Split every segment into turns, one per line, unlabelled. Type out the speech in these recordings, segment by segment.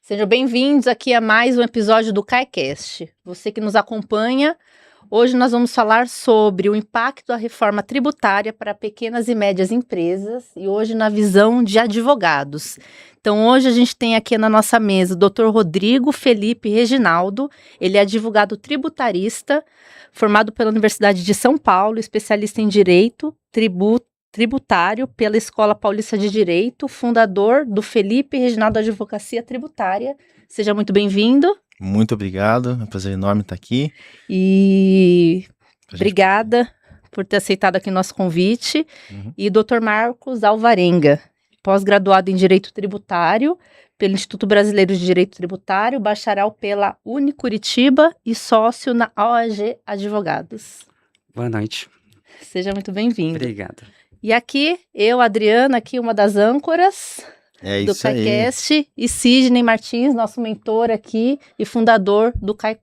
Sejam bem-vindos aqui a mais um episódio do CaiCast. Você que nos acompanha, hoje nós vamos falar sobre o impacto da reforma tributária para pequenas e médias empresas e hoje na visão de advogados. Então hoje a gente tem aqui na nossa mesa o Dr. Rodrigo Felipe Reginaldo, ele é advogado tributarista, formado pela Universidade de São Paulo, especialista em Direito, Tributário pela Escola Paulista de Direito, fundador do Felipe Reginaldo Advocacia Tributária. Seja muito bem-vindo.
Muito obrigado, é um prazer enorme estar aqui.
E obrigada por ter aceitado aqui o nosso convite. E Dr. Marcos Alvarenga, pós-graduado em Direito Tributário pelo Instituto Brasileiro de Direito Tributário, bacharel pela Unicuritiba e sócio na OAG Advogados.
Boa noite.
Seja muito bem-vindo.
Obrigado.
E aqui, eu, Adriana, aqui uma das âncoras do CaiCast, e Sidney Martins, nosso mentor aqui e fundador do Cai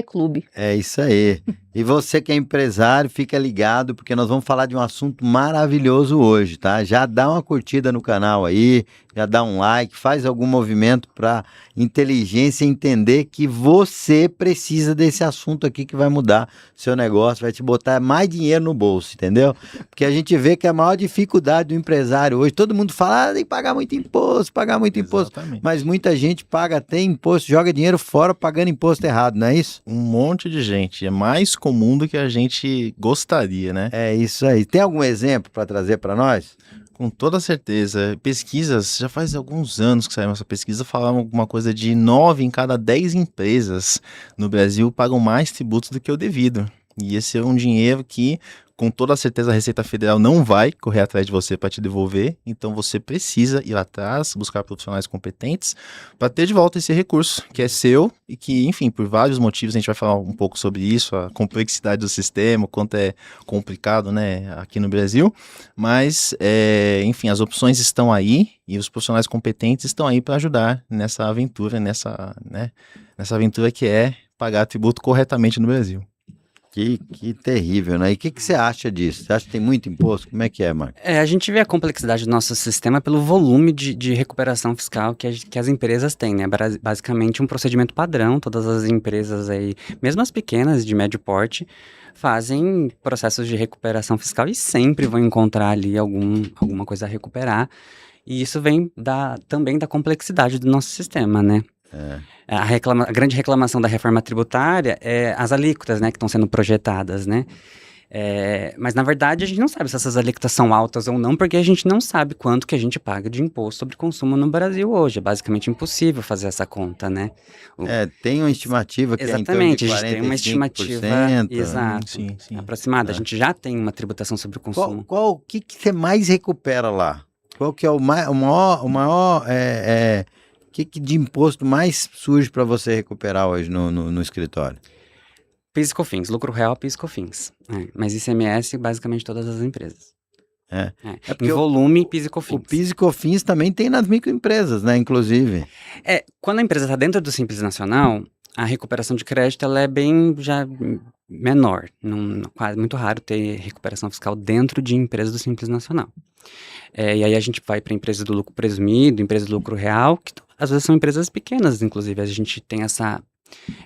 Clube.
É isso aí. E você que é empresário, fica ligado, porque nós vamos falar de um assunto maravilhoso hoje, tá? Já dá uma curtida no canal aí, já dá um like, faz algum movimento para inteligência entender que você precisa desse assunto aqui que vai mudar seu negócio, vai te botar mais dinheiro no bolso, entendeu? Porque a gente vê que a maior dificuldade do empresário hoje, todo mundo fala, tem que pagar muito imposto,
Exatamente.
mas muita gente paga até imposto, joga dinheiro fora pagando imposto errado, não é isso?
Um monte de gente, é mais comum do que a gente gostaria, né?
É isso aí. Tem algum exemplo para trazer para nós?
Com toda certeza. Pesquisas, já faz alguns anos que saiu essa pesquisa, falavam alguma coisa de 9 em cada 10 empresas no Brasil pagam mais tributos do que o devido. E esse é um dinheiro que, com toda certeza, a Receita Federal não vai correr atrás de você para te devolver. Então você precisa ir atrás, buscar profissionais competentes para ter de volta esse recurso que é seu e que, enfim, por vários motivos, a gente vai falar um pouco sobre isso, a complexidade do sistema, o quanto é complicado, né, aqui no Brasil. Mas, enfim, as opções estão aí e os profissionais competentes estão aí para ajudar nessa aventura, nessa aventura que é pagar tributo corretamente no Brasil.
Que terrível, né? E o que você acha disso? Você acha que tem muito imposto? Como é que é, Marcos?
A gente vê a complexidade do nosso sistema pelo volume de recuperação fiscal que as empresas têm, né? Basicamente um procedimento padrão, todas as empresas aí, mesmo as pequenas de médio porte, fazem processos de recuperação fiscal e sempre vão encontrar ali alguma coisa a recuperar. E isso vem também da complexidade do nosso sistema, né? A grande reclamação da reforma tributária é as alíquotas, né, que estão sendo projetadas, né? Mas, na verdade, a gente não sabe se essas alíquotas são altas ou não, porque a gente não sabe quanto que a gente paga de imposto sobre consumo no Brasil hoje. É basicamente impossível fazer essa conta, né?
Tem uma estimativa que
exatamente,
é em torno de 45%.
A gente tem uma estimativa exato,
sim.
aproximada. A gente já tem uma tributação sobre o consumo.
O que você mais recupera lá? Qual que é o maior que de imposto mais surge para você recuperar hoje no escritório?
PIS e COFINS, lucro real, PIS e COFINS. Mas ICMS, basicamente todas as empresas. Em volume, PIS e COFINS.
O PIS e COFINS também tem nas microempresas, né, inclusive.
Quando a empresa está dentro do Simples Nacional, a recuperação de crédito ela é bem já menor. Quase muito raro ter recuperação fiscal dentro de empresas do Simples Nacional. E aí a gente vai para empresas do lucro presumido, empresas do lucro real, que às vezes são empresas pequenas, inclusive. A gente tem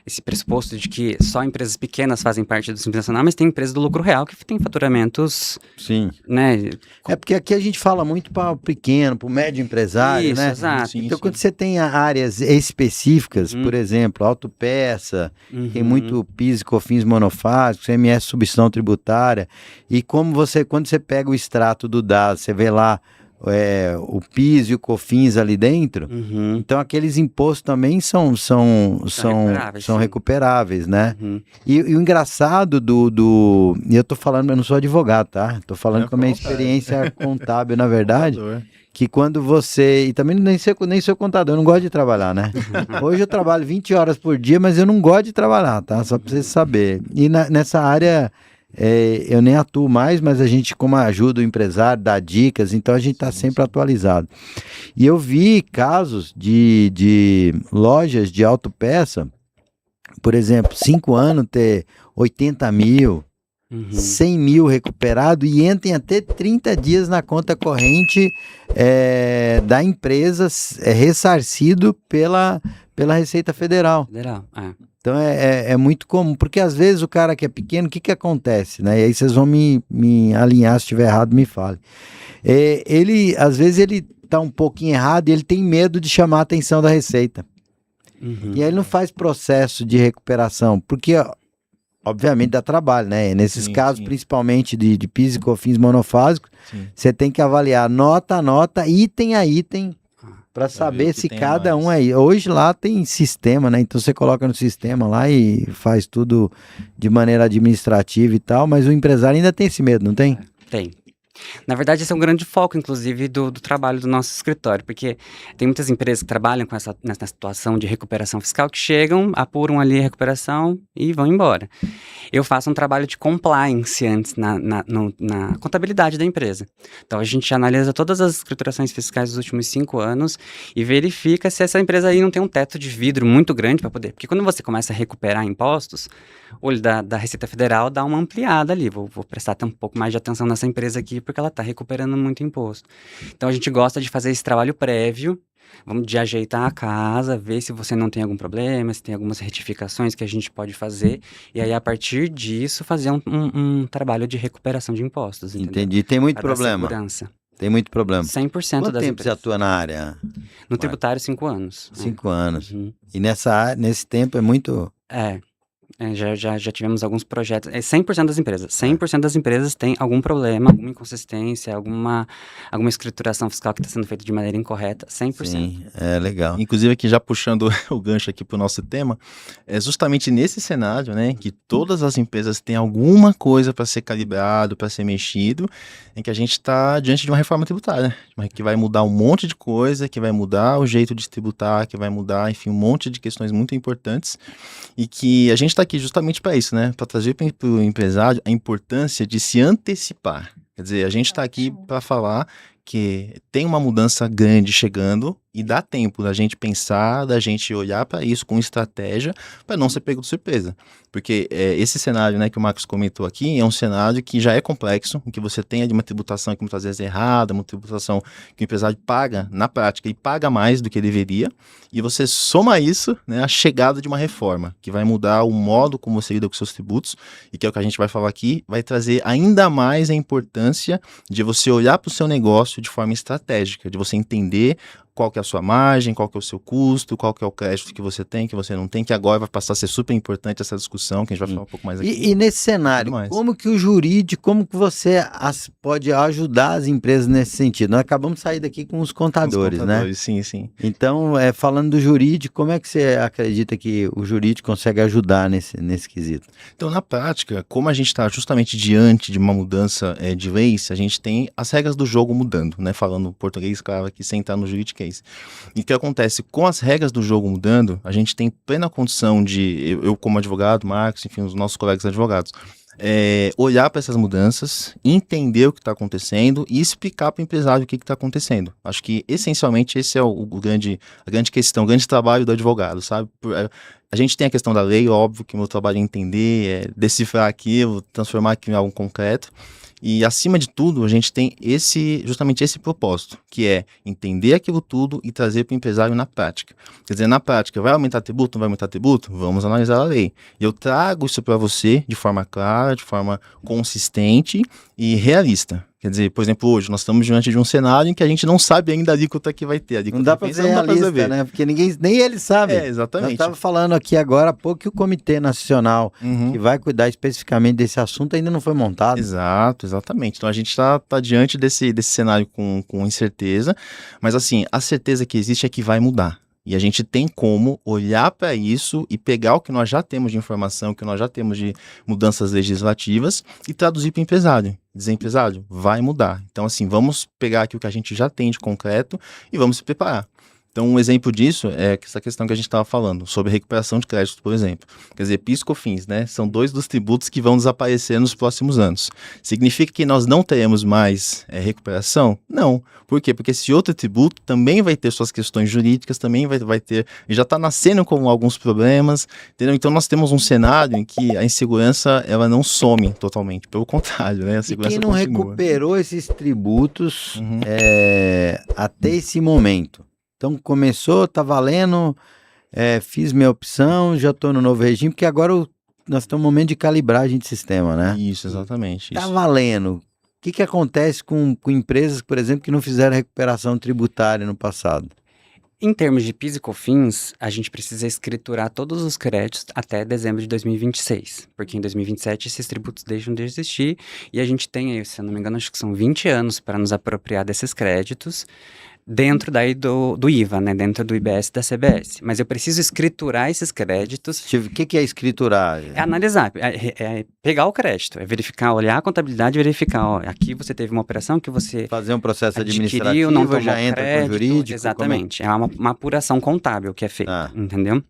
esse pressuposto de que só empresas pequenas fazem parte do Simples Nacional, mas tem empresas do lucro real que tem faturamentos...
Sim.
Né?
Porque aqui a gente fala muito para o pequeno, para o médio empresário,
isso,
né?
Exato.
Então, quando você tem áreas específicas, por exemplo, autopeça, tem muito PIS e COFINS monofásico, CMS substituição tributária, e quando você pega o extrato do dado, você vê lá o PIS e o COFINS ali dentro, então aqueles impostos também são recuperáveis, né? E o engraçado e eu tô falando, eu não sou advogado, tá? Tô falando com a minha experiência contábil, na verdade, que quando você, e também nem sou contador, eu não gosto de trabalhar, né? Hoje eu trabalho 20 horas por dia, mas eu não gosto de trabalhar, tá? Só pra você saber. E nessa área... eu nem atuo mais, mas a gente, como ajuda o empresário, dá dicas, então a gente está sempre atualizado. E eu vi casos de lojas de autopeça, por exemplo, 5 anos ter 80 mil, 100 mil recuperado e entrem até 30 dias na conta corrente da empresa, ressarcido pela Receita Federal. Então é muito comum, porque às vezes o cara que é pequeno, o que acontece, né? E aí vocês vão me alinhar, se estiver errado, me fale. Às vezes ele está um pouquinho errado e ele tem medo de chamar a atenção da Receita. E aí ele não faz processo de recuperação, porque obviamente dá trabalho, né? Nesses casos, principalmente de PIS e COFINS monofásicos, você tem que avaliar nota a nota, item a item, para saber se cada um aí. Hoje lá tem sistema, né? Então você coloca no sistema lá e faz tudo de maneira administrativa e tal, mas o empresário ainda tem esse medo, não tem?
Tem. Na verdade, esse é um grande foco, inclusive, do trabalho do nosso escritório, porque tem muitas empresas que trabalham nessa situação de recuperação fiscal que chegam, apuram ali a recuperação e vão embora. Eu faço um trabalho de compliance antes na contabilidade da empresa. Então, a gente analisa todas as escriturações fiscais dos últimos 5 anos e verifica se essa empresa aí não tem um teto de vidro muito grande para poder... Porque quando você começa a recuperar impostos, o olho da Receita Federal dá uma ampliada ali. Vou prestar um pouco mais de atenção nessa empresa aqui, porque ela está recuperando muito imposto. Então, a gente gosta de fazer esse trabalho prévio, vamos de ajeitar a casa, ver se você não tem algum problema, se tem algumas retificações que a gente pode fazer, e aí, a partir disso, fazer um trabalho de recuperação de impostos. Entendeu?
Entendi. Tem muito
Para dar
problema.
segurança.
Tem muito problema.
100%
Quanto
das
tempo
empresas.
você atua na área?
No tributário, 5 anos.
5 anos.
Uhum.
E nesse tempo é muito...
Já tivemos alguns projetos. 100% das empresas. 100% das empresas têm algum problema, alguma inconsistência, alguma escrituração fiscal que está sendo feita de maneira incorreta. 100%.
Sim, legal.
Inclusive aqui já puxando o gancho aqui para o nosso tema, é justamente nesse cenário, né, que todas as empresas têm alguma coisa para ser calibrado, para ser mexido, em que a gente está diante de uma reforma tributária, né, que vai mudar um monte de coisa, que vai mudar o jeito de tributar, que vai mudar, enfim, um monte de questões muito importantes, e que a gente está aqui justamente para isso, né, para trazer para o empresário a importância de se antecipar. Quer dizer, a gente está aqui para falar que tem uma mudança grande chegando e dá tempo da gente pensar, da gente olhar para isso com estratégia para não ser pego de surpresa. Porque esse cenário, né, que o Marcos comentou aqui é um cenário que já é complexo, em que você tem uma tributação que muitas vezes é errada, uma tributação que o empresário paga na prática e paga mais do que deveria, e você soma isso, né, a chegada de uma reforma, que vai mudar o modo como você lida com seus tributos, e que é o que a gente vai falar aqui, vai trazer ainda mais a importância de você olhar para o seu negócio de forma estratégica, de você entender qual que é a sua margem, qual que é o seu custo, qual que é o crédito que você tem, que você não tem, que agora vai passar a ser super importante essa discussão, que a gente vai falar um pouco mais aqui.
E nesse cenário, como que o jurídico, como que você pode ajudar as empresas nesse sentido? Nós acabamos de sair daqui com os contadores, né?
Sim, sim.
Então, falando do jurídico, como é que você acredita que o jurídico consegue ajudar nesse quesito?
Então, na prática, como a gente está justamente diante de uma mudança de leis, a gente tem as regras do jogo mudando, né? Falando português, claro, aqui sem entrar no juridiquês. E o que acontece? Com as regras do jogo mudando, a gente tem plena condição de, eu como advogado, Marcos, enfim, os nossos colegas advogados, olhar para essas mudanças, entender o que está acontecendo e explicar para o empresário o que está acontecendo. Acho que, essencialmente, esse é a grande questão, o grande trabalho do advogado, sabe? A gente tem a questão da lei, óbvio que o meu trabalho é entender, decifrar aquilo, transformar aquilo em algo concreto. E, acima de tudo, a gente tem justamente esse propósito, que é entender aquilo tudo e trazer para o empresário na prática. Quer dizer, na prática, vai aumentar tributo, não vai aumentar tributo? Vamos analisar a lei. E eu trago isso para você de forma clara, de forma consistente e realista. Quer dizer, por exemplo, hoje nós estamos diante de um cenário em que a gente não sabe ainda a alíquota que vai ter.
Não dá para ser realista, né? Porque nem ele sabe.
Exatamente.
Nós estávamos falando aqui agora há pouco que o Comitê Nacional, que vai cuidar especificamente desse assunto, ainda não foi montado.
Exatamente. Então a gente está diante desse cenário com incerteza, mas assim, a certeza que existe é que vai mudar. E a gente tem como olhar para isso e pegar o que nós já temos de informação, o que nós já temos de mudanças legislativas e traduzir para o empresário. Dizer, empresário, vai mudar. Então, assim, vamos pegar aqui o que a gente já tem de concreto e vamos se preparar. Então, um exemplo disso é essa questão que a gente estava falando, sobre recuperação de crédito, por exemplo. Quer dizer, PIS e COFINS, né? São 2 dos tributos que vão desaparecer nos próximos anos. Significa que nós não teremos mais recuperação? Não. Por quê? Porque esse outro tributo também vai ter suas questões jurídicas, também vai ter, já está nascendo com alguns problemas, entendeu? Então, nós temos um cenário em que a insegurança, ela não some totalmente, pelo contrário, né? A segurança
e quem não
continua.
recuperou esses tributos até esse momento? Então, começou, tá valendo, fiz minha opção, já estou no novo regime, porque agora nós estamos no momento de calibragem de sistema, né?
Isso, exatamente.
Tá valendo. O que acontece com empresas, por exemplo, que não fizeram recuperação tributária no passado?
Em termos de PIS e COFINS, a gente precisa escriturar todos os créditos até dezembro de 2026, porque em 2027 esses tributos deixam de existir e a gente tem, se eu não me engano, acho que são 20 anos para nos apropriar desses créditos dentro daí do IVA, né, dentro do IBS e da CBS. Mas eu preciso escriturar esses créditos.
O que é escriturar?
É analisar, é pegar o crédito, é verificar, olhar a contabilidade e verificar, ó, aqui você teve uma operação que você
fazer um processo
adquiriu,
administrativo,
não tomou
já entra
crédito,
com jurídico.
exatamente, é uma apuração contábil que é feita, entendeu?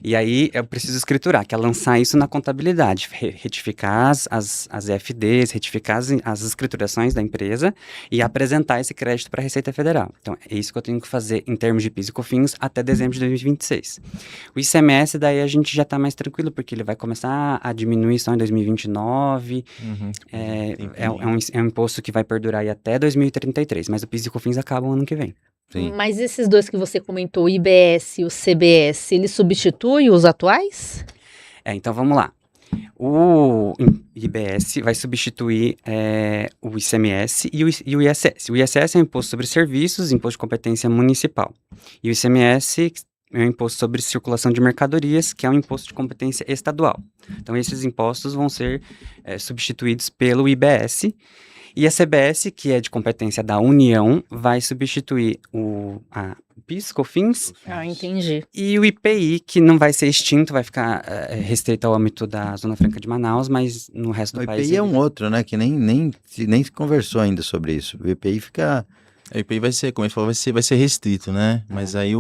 E aí eu preciso escriturar, que é lançar isso na contabilidade, retificar as FDs, retificar as escriturações da empresa e apresentar esse crédito para a Receita Federal. Então, é isso que eu tenho que fazer em termos de PIS e COFINS até dezembro de 2026. O ICMS, daí a gente já está mais tranquilo, porque ele vai começar a diminuir só em 2029. É um imposto que vai perdurar aí até 2033, mas o PIS e COFINS acabam ano que vem.
Sim.
Mas esses dois que você comentou, o IBS e o CBS, eles substituem os atuais?
Então vamos lá. O IBS vai substituir o ICMS e o ISS. O ISS é o Imposto sobre Serviços, Imposto de Competência Municipal. E o ICMS é o Imposto sobre Circulação de Mercadorias, que é um imposto de competência estadual. Então esses impostos vão ser substituídos pelo IBS. E a CBS, que é de competência da União, vai substituir a PIS, COFINS.
Ah, entendi.
E o IPI, que não vai ser extinto, vai ficar restrito ao âmbito da Zona Franca de Manaus, mas no resto do país...
O IPI é um outro, né? Que nem se conversou ainda sobre isso. O IPI fica...
O IPI vai ser, como ele falou, vai ser restrito, né? Mas aí,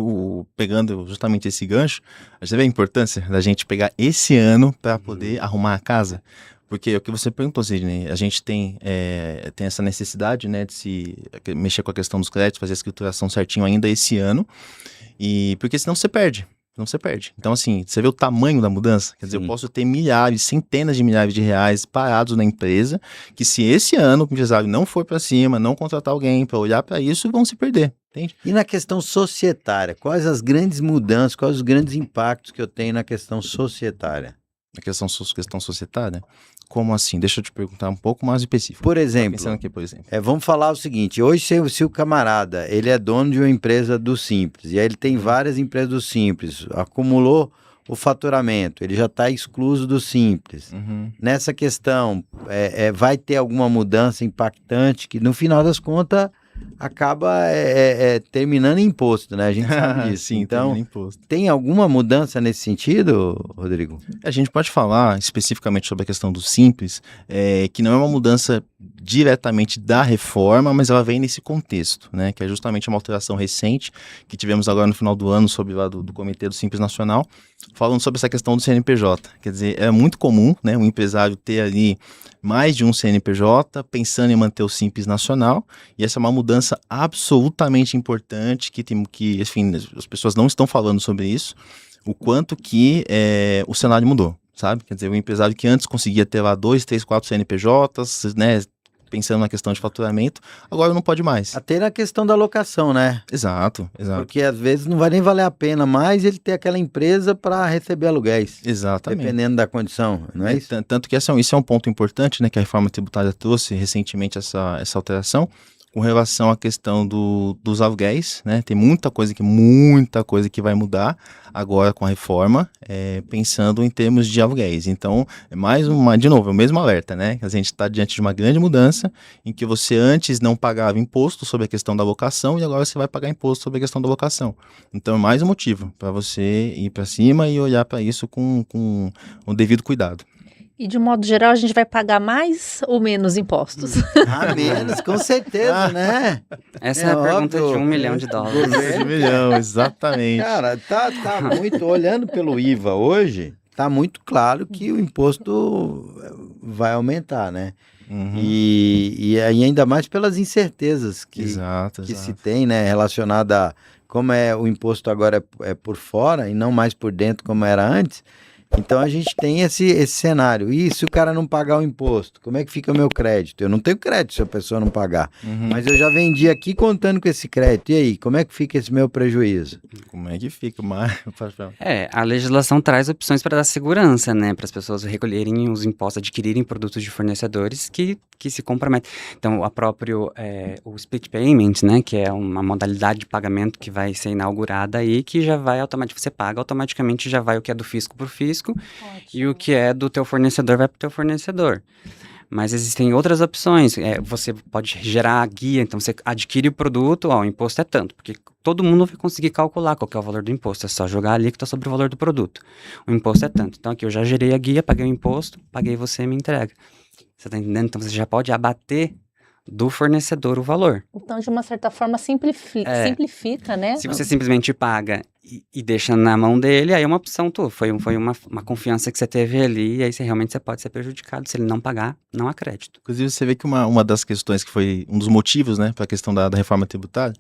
pegando justamente esse gancho, a gente vê a importância da gente pegar esse ano para poder arrumar a casa. Porque o que você perguntou, Sidney, a gente tem essa necessidade, né, de se mexer com a questão dos créditos, fazer a escrituração certinho ainda esse ano, e porque senão você perde. Então, assim, você vê o tamanho da mudança? Quer dizer, eu posso ter milhares, centenas de milhares de reais parados na empresa, que se esse ano o empresário não for para cima, não contratar alguém para olhar para isso, vão se perder, entende?
E na questão societária, quais as grandes mudanças, quais os grandes impactos que eu tenho na questão societária?
Na questão societária? Como assim? Deixa eu te perguntar um pouco mais específico.
Por exemplo, vamos falar o seguinte, hoje se o camarada, ele é dono de uma empresa do Simples, e aí ele tem várias empresas do Simples, acumulou o faturamento, ele já está excluso do Simples. Nessa questão, vai ter alguma mudança impactante que no final das contas acaba terminando em imposto, né? A gente sabe disso.
Sim,
então,
imposto.
Tem alguma mudança nesse sentido, Rodrigo?
A gente pode falar especificamente sobre a questão do Simples, que não é uma mudança diretamente da reforma, mas ela vem nesse contexto, né? Que é justamente uma alteração recente que tivemos agora no final do ano sobre lá do Comitê do Simples Nacional, falando sobre essa questão do CNPJ. Quer dizer, é muito comum, né, um empresário ter ali mais de um CNPJ, pensando em manter o Simples Nacional, e essa é uma mudança absolutamente importante, que enfim, as pessoas não estão falando sobre isso, o quanto que o cenário mudou, sabe? Quer dizer, o empresário que antes conseguia ter lá 2, 3, 4 CNPJs, né, pensando na questão de faturamento, agora não pode mais.
Até na questão da locação, né?
Exato.
Porque às vezes não vai nem valer a pena mais ele ter aquela empresa para receber aluguéis.
Exatamente.
Dependendo da condição, não é isso?
Tanto que isso é um ponto importante, né, que a reforma tributária trouxe recentemente essa alteração, com relação à questão dos aluguéis, né? Tem muita coisa que vai mudar agora com a reforma, pensando em termos de aluguéis. Então, de novo, é o mesmo alerta, né? A gente está diante de uma grande mudança, em que você antes não pagava imposto sobre a questão da locação, e agora você vai pagar imposto sobre a questão da locação. Então, é mais um motivo para você ir para cima e olhar para isso com o devido cuidado.
E de modo geral, a gente vai pagar mais ou menos impostos?
A menos, com certeza, né?
Essa é a pergunta de $1 milhão.
$1 milhão, exatamente.
Cara, tá muito, olhando pelo IVA hoje, tá muito claro que o imposto vai aumentar, né? E ainda mais pelas incertezas que se tem, né? Relacionada a como o imposto agora é por fora e não mais por dentro como era antes. Então a gente tem esse cenário. E se o cara não pagar o imposto, como é que fica o meu crédito? Eu não tenho crédito se a pessoa não pagar. Mas eu já vendi aqui contando com esse crédito. E aí, como é que fica esse meu prejuízo?
Como é que fica?
A legislação traz opções para dar segurança, né? Para as pessoas recolherem os impostos, adquirirem produtos de fornecedores que se comprometem. Então, o split payment, né? Que é uma modalidade de pagamento que vai ser inaugurada aí, que já vai automaticamente, você paga, automaticamente já vai o que é do fisco para o fisco. Ótimo. E o que é do teu fornecedor vai para o teu fornecedor. Mas existem outras opções. Você pode gerar a guia, então você adquire o produto, o imposto é tanto, porque todo mundo vai conseguir calcular qual que é o valor do imposto, é só jogar ali que está sobre o valor do produto. O imposto é tanto. Então aqui eu já gerei a guia, paguei o imposto, paguei, você me entrega. Você está entendendo? Então você já pode abater do fornecedor o valor.
Então, de uma certa forma, simplifica, né?
Se você simplesmente paga e deixa na mão dele, aí é uma opção tua. Foi uma confiança que você teve ali, e aí você pode ser prejudicado. Se ele não pagar, não há crédito.
Inclusive, você vê que uma das questões que foi um dos motivos, né, para a questão da reforma tributária,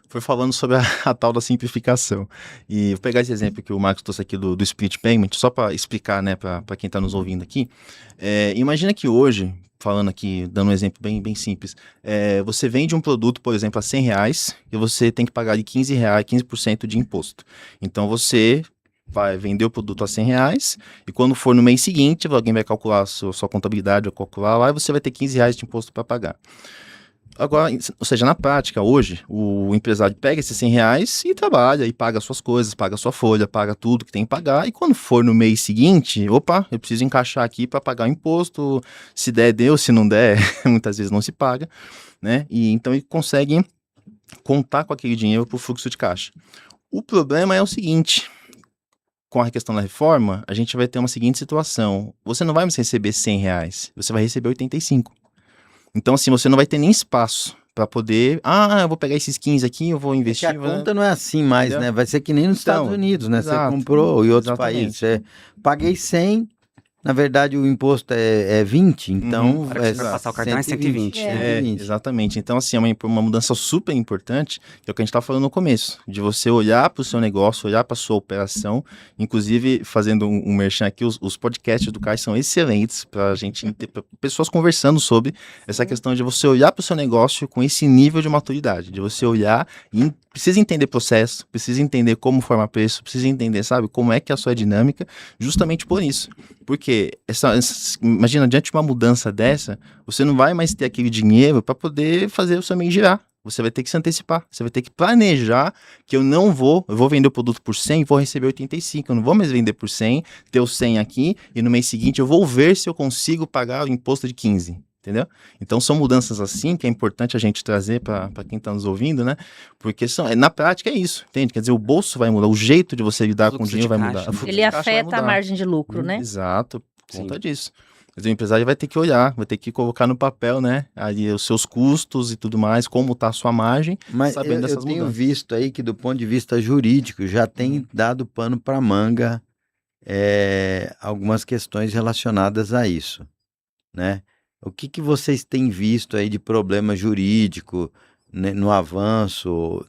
foi falando sobre a tal da simplificação. E vou pegar esse exemplo que o Marcos trouxe aqui do split payment, só para explicar, né, para quem está nos ouvindo aqui. Imagina que hoje, falando aqui, dando um exemplo bem simples, você vende um produto, por exemplo, a R$100 e você tem que pagar de R$15, 15% de imposto. Então você vai vender o produto a R$100 e quando for no mês seguinte, alguém vai calcular a sua contabilidade, vai calcular lá e você vai ter R$15 de imposto para pagar. Agora, ou seja, na prática, hoje, o empresário pega esses R$100 e trabalha e paga suas coisas, paga sua folha, paga tudo que tem que pagar. E quando for no mês seguinte, eu preciso encaixar aqui para pagar o imposto. Se der, deu. Se não der, muitas vezes não se paga, né? E então ele consegue contar com aquele dinheiro para o fluxo de caixa. O problema é o seguinte: com a questão da reforma, a gente vai ter uma seguinte situação. Você não vai mais receber R$100, você vai receber 85. Então, assim, você não vai ter nem espaço para poder... eu vou pegar esses 15 aqui, eu vou investir...
Porque a conta não é assim mais, né? Vai ser que nem nos Estados Unidos, né? Exato, você comprou em outros países. Paguei 100, na verdade o imposto é 20, então...
Para passar o cartão 120.
É 120.
Exatamente. Então, assim, é uma mudança super importante, que é o que a gente estava falando no começo, de você olhar para o seu negócio, olhar para a sua operação, inclusive fazendo um merchan aqui, os podcasts do Caio são excelentes para a gente ter pessoas conversando sobre essa questão de você olhar para o seu negócio com esse nível de maturidade, de você olhar e precisa entender processo, precisa entender como formar preço, precisa entender, sabe, como é que é a sua dinâmica, justamente por isso. Porque, imagina, diante de uma mudança dessa, você não vai mais ter aquele dinheiro para poder fazer o seu mês girar. Você vai ter que se antecipar, você vai ter que planejar que eu vou vender o produto por 100 e vou receber 85, eu não vou mais vender por 100, ter o 100 aqui e no mês seguinte eu vou ver se eu consigo pagar o imposto de 15. Entendeu? Então são mudanças assim que é importante a gente trazer para quem está nos ouvindo, né? Porque na prática é isso, entende? Quer dizer, o bolso vai mudar, o jeito de você lidar com o dinheiro vai mudar.
Ele afeta a margem de lucro, né?
Exato, por conta disso. Mas o empresário vai ter que olhar, vai ter que colocar no papel, né? Ali os seus custos e tudo mais, como está a sua margem,
mas
sabendo dessas
mudanças. Eu tenho
mudanças.
visto aí que do ponto de vista jurídico já tem dado pano para manga algumas questões relacionadas a isso, né? O que vocês têm visto aí de problema jurídico, né, no avanço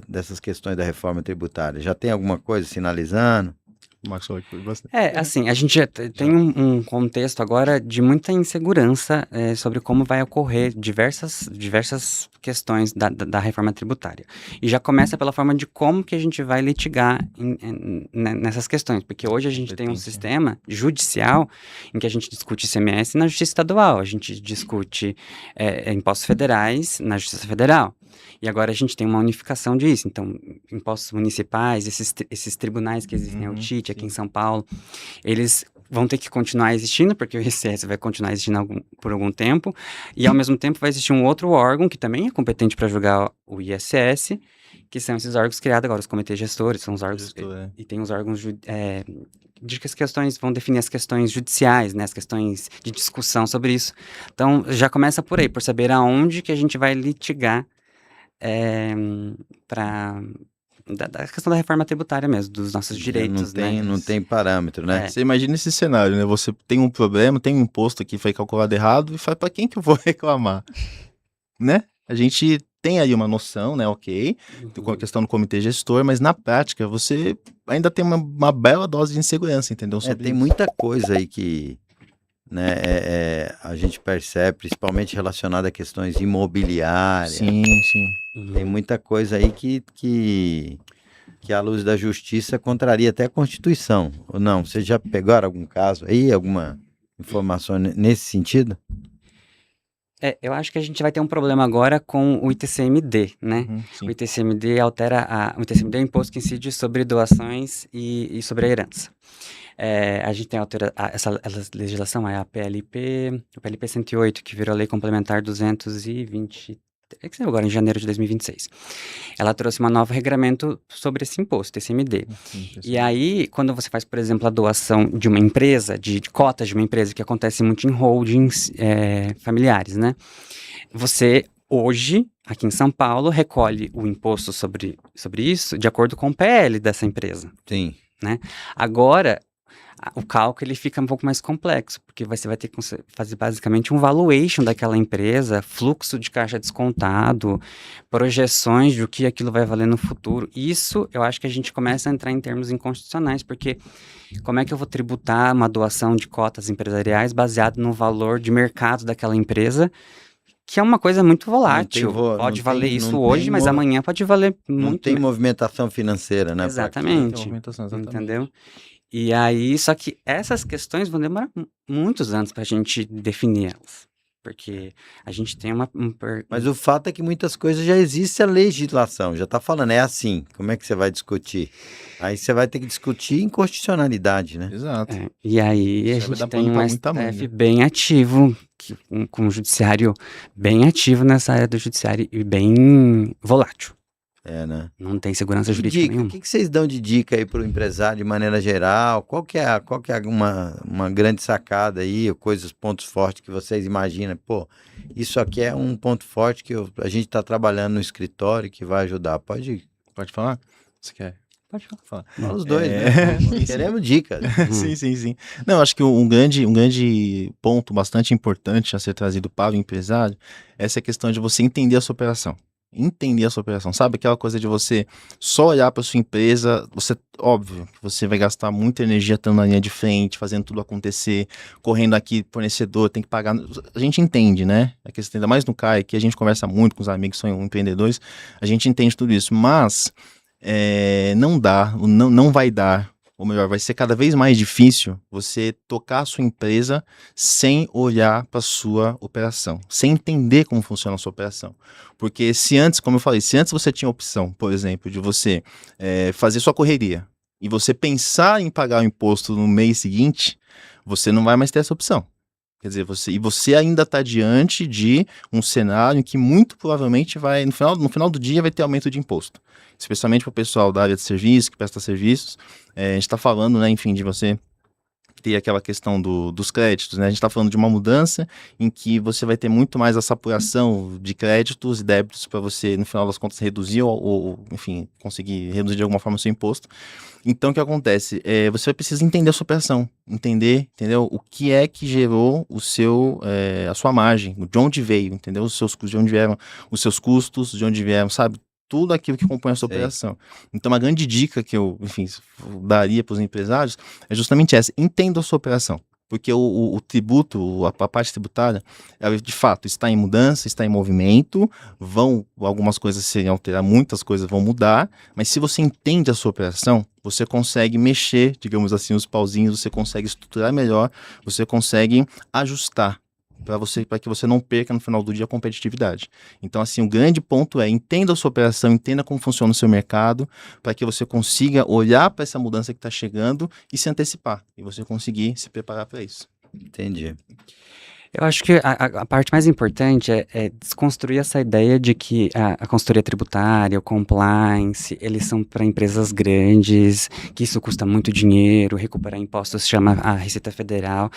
dessas questões da reforma tributária? Já tem alguma coisa sinalizando?
Assim, a gente tem um contexto agora de muita insegurança sobre como vai ocorrer diversas questões da reforma tributária. E já começa pela forma de como que a gente vai litigar nessas questões, porque hoje a gente tem um sistema judicial em que a gente discute ICMS na Justiça Estadual, a gente discute impostos federais na Justiça Federal. E agora a gente tem uma unificação disso. Então, impostos municipais, esses tribunais que existem, o TIT aqui em São Paulo, eles vão ter que continuar existindo, porque o ICS vai continuar existindo por algum tempo, e ao mesmo tempo vai existir um outro órgão que também é competente para julgar o ISS, que são esses órgãos criados agora, os comitês gestores, são os órgãos,
Gestor,
e tem os órgãos de que as questões vão definir as questões judiciais, né, as questões de discussão sobre isso. Então, já começa por aí, por saber aonde que a gente vai litigar da questão da reforma tributária mesmo, dos nossos direitos, né?
Não tem parâmetro, né?
Você imagina esse cenário, né? Você tem um problema, tem um imposto que foi calculado errado e faz para quem que eu vou reclamar, né? A gente tem aí uma noção, né? Ok, com a questão do comitê gestor, mas na prática você ainda tem uma bela dose de insegurança, entendeu?
Tem muita coisa aí que, né, a gente percebe, principalmente relacionada a questões imobiliárias.
Sim.
Tem muita coisa aí que à luz da justiça contraria até a Constituição. Ou não? Vocês já pegaram algum caso aí, alguma informação nesse sentido?
Eu acho que a gente vai ter um problema agora com o ITCMD, né?
Sim.
O ITCMD o ITCMD é o imposto que incide sobre doações e sobre a herança. A gente tem essa legislação, é a PLP 108, que virou Lei Complementar 220, que saiu agora em janeiro de 2026. Ela trouxe um novo regramento sobre esse imposto, ITCMD. E aí, quando você faz, por exemplo, a doação de uma empresa, de cotas de uma empresa, que acontece muito em holdings familiares, né? Você, hoje, aqui em São Paulo, recolhe o imposto sobre isso de acordo com o PL dessa empresa.
Sim.
Né? Agora, o cálculo ele fica um pouco mais complexo, porque você vai ter que fazer basicamente um valuation daquela empresa, fluxo de caixa descontado, projeções de o que aquilo vai valer no futuro. Isso, eu acho que a gente começa a entrar em termos inconstitucionais, porque como é que eu vou tributar uma doação de cotas empresariais baseado no valor de mercado daquela empresa, que é uma coisa muito volátil. Pode valer isso hoje, mas amanhã pode valer muito.
Não tem movimentação financeira, né?
Exatamente. Entendeu? E aí, só que essas questões vão demorar muitos anos para a gente definir-las. Porque a gente tem
Mas o fato é que muitas coisas já existe a legislação, já está falando, é assim, como é que você vai discutir? Aí você vai ter que discutir inconstitucionalidade, né?
Exato.
E aí a gente tem um STF bem ativo, com o judiciário bem ativo nessa área do judiciário e bem volátil.
Né?
Não tem segurança jurídica nenhuma.
O que vocês dão de dica aí para o empresário de maneira geral? Qual que é uma grande sacada aí, pontos fortes que vocês imaginam? Pô, isso aqui é um ponto forte que a gente está trabalhando no escritório que vai ajudar. Pode
falar? Você quer?
Pode falar.
Fala os dois, né? Queremos dicas.
Sim. Não, acho que um grande ponto bastante importante a ser trazido para o empresário é essa questão de você entender a sua operação. Sabe? Aquela coisa de você só olhar para sua empresa, óbvio, que você vai gastar muita energia estando na linha de frente, fazendo tudo acontecer, correndo aqui, fornecedor, tem que pagar. A gente entende, né? A questão, ainda mais no CAI, que a gente conversa muito com os amigos que são empreendedores, a gente entende tudo isso, mas não vai dar, ou melhor, vai ser cada vez mais difícil você tocar a sua empresa sem olhar para a sua operação, sem entender como funciona a sua operação. Porque como eu falei, se antes você tinha a opção, por exemplo, de você fazer sua correria e você pensar em pagar o imposto no mês seguinte, você não vai mais ter essa opção. Quer dizer, você ainda está diante de um cenário em que muito provavelmente no final do dia vai ter aumento de imposto. Especialmente para o pessoal da área de serviço, que presta serviços. A gente está falando, né, enfim, de você ter aquela questão dos créditos, né? A gente está falando de uma mudança em que você vai ter muito mais essa apuração de créditos e débitos para você, no final das contas, reduzir ou, enfim, conseguir reduzir de alguma forma o seu imposto. Então, o que acontece? Você vai precisar entender a sua operação, entendeu? O que é que gerou a sua margem, de onde veio, entendeu? Os seus custos, de onde vieram os seus custos, de onde vieram, sabe? Tudo aquilo que compõe a sua operação. Então, uma grande dica que eu, enfim, daria para os empresários é justamente essa: entenda a sua operação. Porque o tributo, a parte tributária, ela de fato está em mudança, está em movimento, algumas coisas se alterar, muitas coisas vão mudar, mas se você entende a sua operação, você consegue mexer, digamos assim, os pauzinhos, você consegue estruturar melhor, você consegue ajustar para que você não perca no final do dia a competitividade. Então, assim, o grande ponto é: entenda a sua operação, entenda como funciona o seu mercado, para que você consiga olhar para essa mudança que está chegando e se antecipar, e você conseguir se preparar para isso.
Entendi.
Eu acho que a parte mais importante é desconstruir essa ideia de que a consultoria tributária, o compliance, eles são para empresas grandes, que isso custa muito dinheiro, recuperar impostos chama a Receita Federal.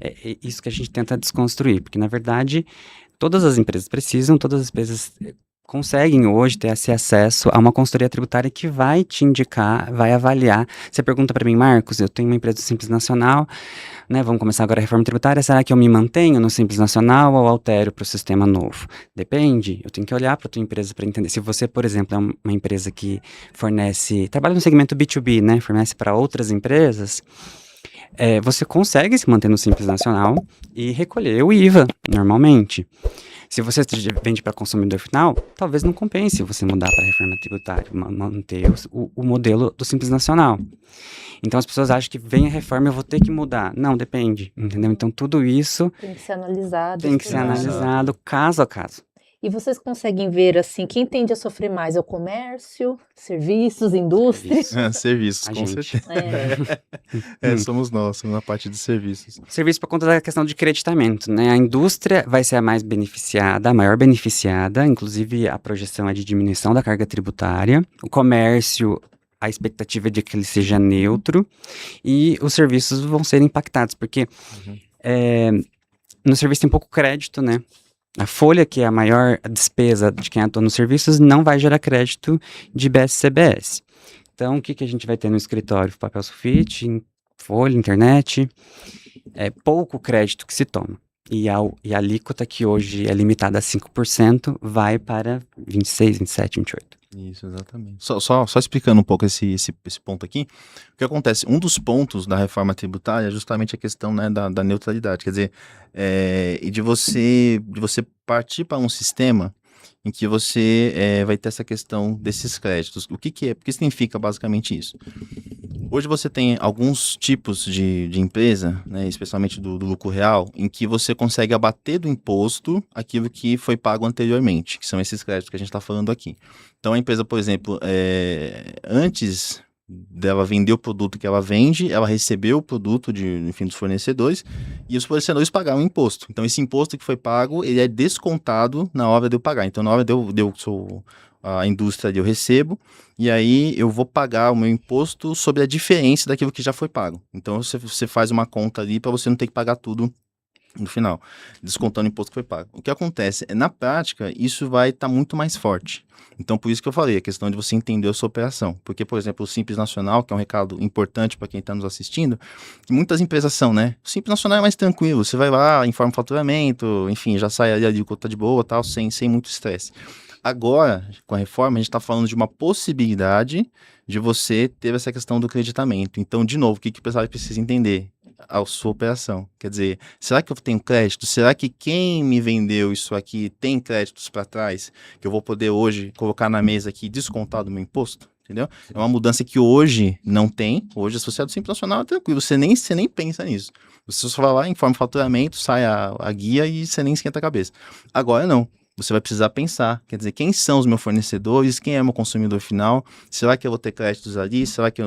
É isso que a gente tenta desconstruir, porque na verdade todas as empresas precisam, todas as empresas conseguem hoje ter esse acesso a uma consultoria tributária que vai te indicar, vai avaliar. Você pergunta para mim, Marcos, eu tenho uma empresa do Simples Nacional, né, vamos começar agora a reforma tributária, será que eu me mantenho no Simples Nacional ou altero para o sistema novo? Depende, eu tenho que olhar para a tua empresa para entender. Se você, por exemplo, é uma empresa que trabalha no segmento B2B, né, fornece para outras empresas, você consegue se manter no Simples Nacional e recolher o IVA, normalmente. Se você vende para consumidor final, talvez não compense você mudar para a reforma tributária, manter o modelo do Simples Nacional. Então as pessoas acham que vem a reforma, eu vou ter que mudar. Não, depende, entendeu? Então tudo isso
tem que ser analisado.
Tem que ser analisado caso a caso.
E vocês conseguem ver, assim, quem tende a sofrer mais é o comércio, serviços, indústria?
Serviços,
A
com
gente.
certeza. Somos nós na parte de serviços.
Serviço por conta da questão de creditamento, né? A indústria vai ser a mais beneficiada, a maior beneficiada, inclusive a projeção é de diminuição da carga tributária. O comércio, a expectativa é de que ele seja neutro e os serviços vão ser impactados, porque no serviço tem pouco crédito, né? A folha, que é a maior despesa de quem atua nos serviços, não vai gerar crédito de BS-CBS. Então, o que a gente vai ter no escritório? Papel sulfite, folha, internet, é pouco crédito que se toma. E a alíquota, que hoje é limitada a 5%, vai para 26, 27, 28%.
Isso, exatamente. Só explicando um pouco esse ponto aqui, o que acontece? Um dos pontos da reforma tributária é justamente a questão, né, da neutralidade, quer dizer, e de você partir para um sistema em que você vai ter essa questão desses créditos. O que significa basicamente isso? Hoje você tem alguns tipos de empresa, né, especialmente do lucro real, em que você consegue abater do imposto aquilo que foi pago anteriormente, que são esses créditos que a gente está falando aqui. Então a empresa, por exemplo, antes dela vender o produto que ela vende, ela recebeu o produto dos fornecedores e os fornecedores pagaram o imposto. Então esse imposto que foi pago, ele é descontado na hora de eu pagar. Então na hora de eu sou a indústria, eu recebo, e aí eu vou pagar o meu imposto sobre a diferença daquilo que já foi pago. Então você faz uma conta ali para você não ter que pagar tudo no final, descontando o imposto que foi pago. O que acontece é, na prática, isso vai estar muito mais forte. Então, por isso que eu falei, a questão de você entender a sua operação. Porque, por exemplo, o Simples Nacional, que é um recado importante para quem está nos assistindo, que muitas empresas são, né? O Simples Nacional é mais tranquilo, você vai lá, informa o faturamento, enfim, já sai ali conta de boa, tal, sem muito estresse. Agora, com a reforma, a gente está falando de uma possibilidade de você ter essa questão do creditamento. Então, de novo, o que o pessoal precisa entender? A sua operação. Quer dizer, será que eu tenho crédito? Será que quem me vendeu isso aqui tem créditos para trás que eu vou poder hoje colocar na mesa aqui e descontar do meu imposto? Entendeu? É uma mudança que hoje não tem. Hoje, se você é do Simples Nacional, é tranquilo. Você nem pensa nisso. Você só vai lá, informa o faturamento, sai a guia e você nem esquenta a cabeça. Agora não. Você vai precisar pensar, quer dizer, quem são os meus fornecedores, quem é o meu consumidor final, será que eu vou ter créditos ali, será que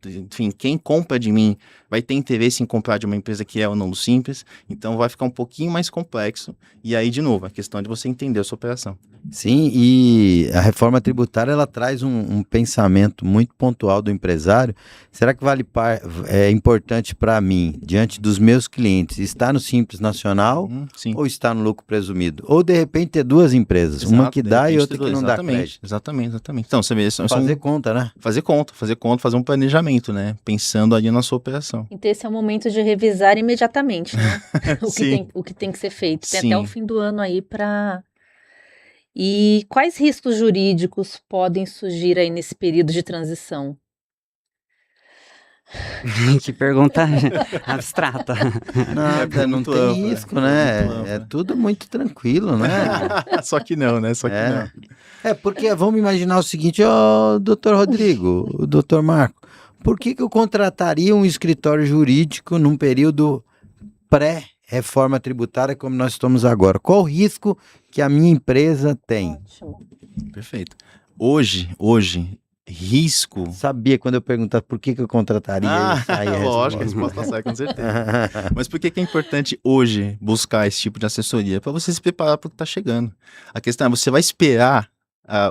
enfim, quem compra de mim vai ter interesse em comprar de uma empresa que é ou não do Simples, então vai ficar um pouquinho mais complexo, e aí, de novo, a questão de você entender a sua operação.
Sim, e a reforma tributária, ela traz um pensamento muito pontual do empresário. Será que é importante para mim, diante dos meus clientes, estar no Simples Nacional ou estar no lucro presumido? Ou, de repente, ter duas empresas, uma que dá e outra que não dá crédito.
Exatamente. Então, você vê,
fazer conta, né?
Fazer conta, fazer um planejamento, né? Pensando ali na sua operação.
Então esse é o momento de revisar imediatamente, né? o que tem que ser feito. Tem até o fim do ano aí para... E quais riscos jurídicos podem surgir aí nesse período de transição?
Que pergunta abstrata.
Nada, não tem amplo, risco, né? É tudo muito tranquilo, né?
Só que não, né? Só que não.
Porque vamos imaginar o seguinte, doutor Rodrigo, o doutor Marco, por que eu contrataria um escritório jurídico num período pré-reforma tributária como nós estamos agora? Qual o risco que a minha empresa tem?
Ótimo.
Perfeito. Hoje, risco...
Sabia quando eu perguntar por que eu contrataria isso aí.
Lógico, a resposta sai com certeza. Mas por que é importante hoje buscar esse tipo de assessoria? Para você se preparar para o que está chegando. A questão é, você vai esperar,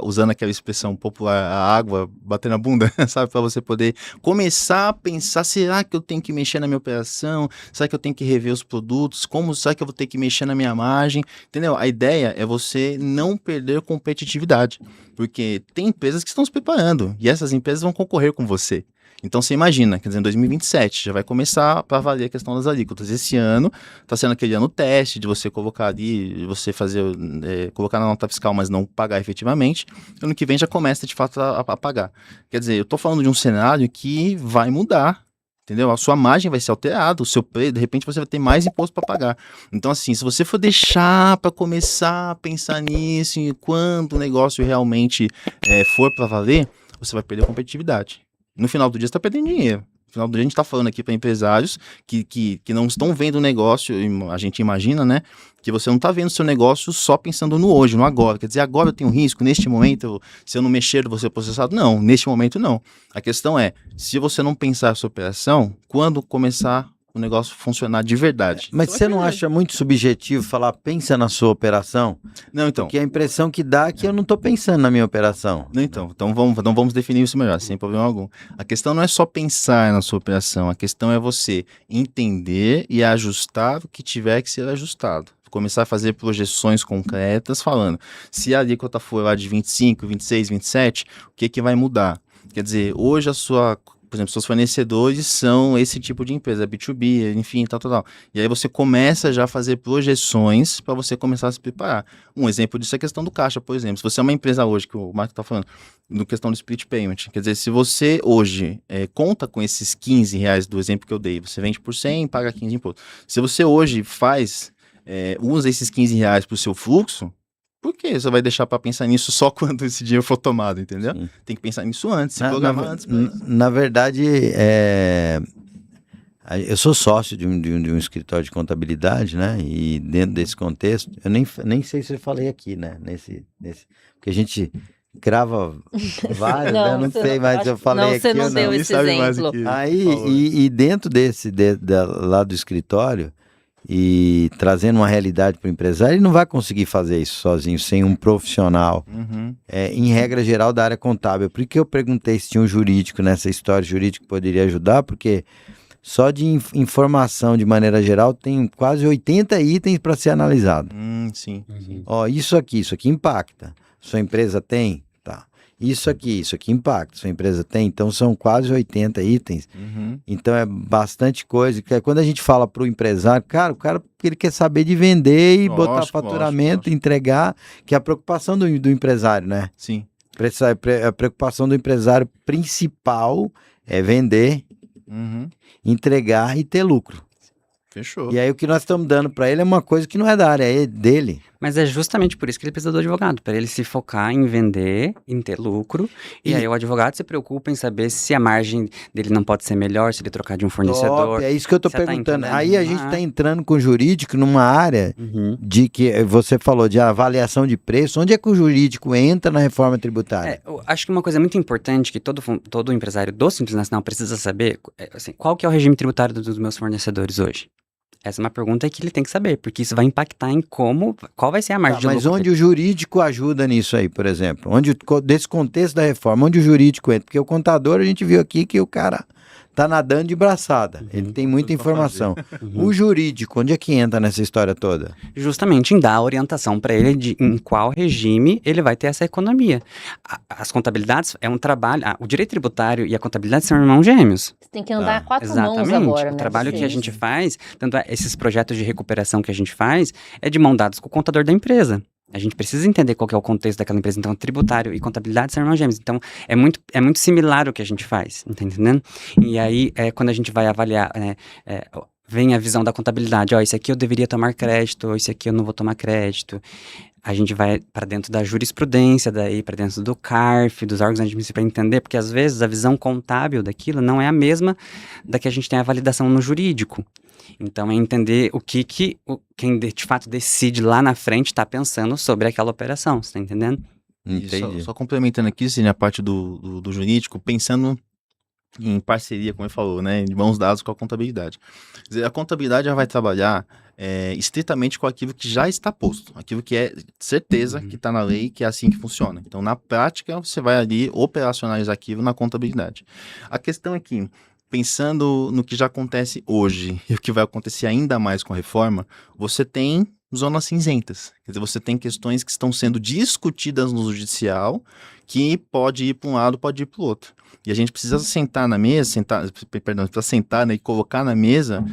usando aquela expressão popular, a água bater na bunda, sabe? Para você poder começar a pensar, será que eu tenho que mexer na minha operação? Será que eu tenho que rever os produtos? Será que eu vou ter que mexer na minha margem? Entendeu? A ideia é você não perder competitividade, porque tem empresas que estão se preparando e essas empresas vão concorrer com você. Então você imagina, quer dizer, em 2027 já vai começar para valer a questão das alíquotas. Esse ano está sendo aquele ano teste de você colocar ali, de você fazer, colocar na nota fiscal, mas não pagar efetivamente. Ano que vem já começa de fato a pagar. Quer dizer, eu estou falando de um cenário que vai mudar. Entendeu? A sua margem vai ser alterada, o seu preço, de repente você vai ter mais imposto para pagar. Então, assim, se você for deixar para começar a pensar nisso, e quando o negócio realmente for para valer, você vai perder a competitividade. No final do dia, você está perdendo dinheiro. No final do dia, a gente está falando aqui para empresários que não estão vendo o negócio, a gente imagina, né? Que você não está vendo o seu negócio só pensando no hoje, no agora. Quer dizer, agora eu tenho risco, neste momento, se eu não mexer, eu vou ser processado. Não, neste momento não. A questão é, se você não pensar a sua operação, quando começar o negócio funcionar de verdade.
Mas você não acha muito subjetivo falar, pensa na sua operação?
Não, então.
Porque a impressão que dá é que eu não estou pensando na minha operação.
Não, então vamos definir isso melhor, sem problema algum. A questão não é só pensar na sua operação, a questão é você entender e ajustar o que tiver que ser ajustado. Começar a fazer projeções concretas falando, se a alíquota for lá de 25, 26, 27, o que vai mudar? Quer dizer, hoje por exemplo, seus fornecedores são esse tipo de empresa, B2B, enfim, tal. E aí você começa já a fazer projeções para você começar a se preparar. Um exemplo disso é a questão do caixa, por exemplo. Se você é uma empresa hoje, que o Marco está falando, no questão do split payment, quer dizer, se você hoje conta com esses R$15 do exemplo que eu dei, você vende por 100, paga 15 imposto. Se você hoje usa esses R$15 para o seu fluxo, por que você vai deixar para pensar nisso só quando esse dinheiro for tomado, entendeu? Sim. Tem que pensar nisso antes, se programar antes.
Na verdade, eu sou sócio de um escritório de contabilidade, né? E dentro desse contexto, eu nem sei se eu falei aqui, né? Porque a gente grava vários, né? Eu não sei mais se eu falei aqui ou não.
Você não deu esse exemplo.
Aí, dentro lá do escritório, e trazendo uma realidade para o empresário, ele não vai conseguir fazer isso sozinho, sem um profissional, em regra geral da área contábil. Por que eu perguntei se tinha um jurídico nessa história, jurídico que poderia ajudar, porque só de informação de maneira geral tem quase 80 itens para ser analisado.
Sim.
Ó, isso aqui impacta. Sua empresa tem? Tá. Isso aqui impacta. Sua empresa tem? Então são quase 80 itens. Então é bastante coisa. Quando a gente fala para o empresário, o cara ele quer saber de vender e botar faturamento, entregar, que é a preocupação do empresário, né?
Sim.
A preocupação do empresário principal é vender, entregar e ter lucro.
Fechou.
E aí o que nós estamos dando para ele é uma coisa que não é da área, é dele.
Mas é justamente por isso que ele precisa do advogado, para ele se focar em vender, em ter lucro, e aí o advogado se preocupa em saber se a margem dele não pode ser melhor, se ele trocar de um fornecedor.
É isso que eu estou perguntando. Aí a gente está entrando com o jurídico numa área de que você falou de avaliação de preço. Onde é que o jurídico entra na reforma tributária?
Eu acho que uma coisa muito importante que todo empresário do Simples Nacional precisa saber, assim, qual que é o regime tributário dos meus fornecedores hoje? Essa é uma pergunta que ele tem que saber, porque isso vai impactar em qual vai ser a margem de lucro.
Mas onde o jurídico ajuda nisso aí, por exemplo? Desse contexto da reforma, onde o jurídico entra? Porque o contador, a gente viu aqui que o cara tá nadando de braçada. Ele tem muita informação. O jurídico, onde é que entra nessa história toda?
Justamente em dar a orientação para ele em qual regime ele vai ter essa economia. As contabilidades é um trabalho... o direito tributário e a contabilidade são irmãos gêmeos.
Você tem que andar a quatro
Exatamente.
mãos agora,
O
né?
trabalho que a gente faz, tanto esses projetos de recuperação que a gente faz, é de mão dadas com o contador da empresa. A gente precisa entender qual que é o contexto daquela empresa. Então, tributário e contabilidade são irmãos gêmeos. Então, é muito similar o que a gente faz, tá entendendo? E aí, quando a gente vai avaliar, vem a visão da contabilidade. Ó, isso aqui eu deveria tomar crédito, ou isso aqui eu não vou tomar crédito. A gente vai para dentro da jurisprudência, daí para dentro do CARF, dos órgãos administrativos, para entender, porque às vezes a visão contábil daquilo não é a mesma da que a gente tem a validação no jurídico. Então, é entender o que quem de fato decide lá na frente está pensando sobre aquela operação, você está entendendo?
Entendi.
Só complementando aqui, sim, a parte do jurídico, pensando em parceria, como ele falou, né, de mãos dadas com a contabilidade. Quer dizer, a contabilidade já vai trabalhar estritamente com aquilo que já está posto, aquilo que é certeza que está na lei, que é assim que funciona. Então, na prática, você vai ali operacionalizar aquilo na contabilidade. A questão é que, pensando no que já acontece hoje e o que vai acontecer ainda mais com a reforma, você tem zonas cinzentas. Quer dizer, você tem questões que estão sendo discutidas no judicial que pode ir para um lado, pode ir para o outro. E a gente precisa sentar na mesa, precisa sentar, né, e colocar na mesa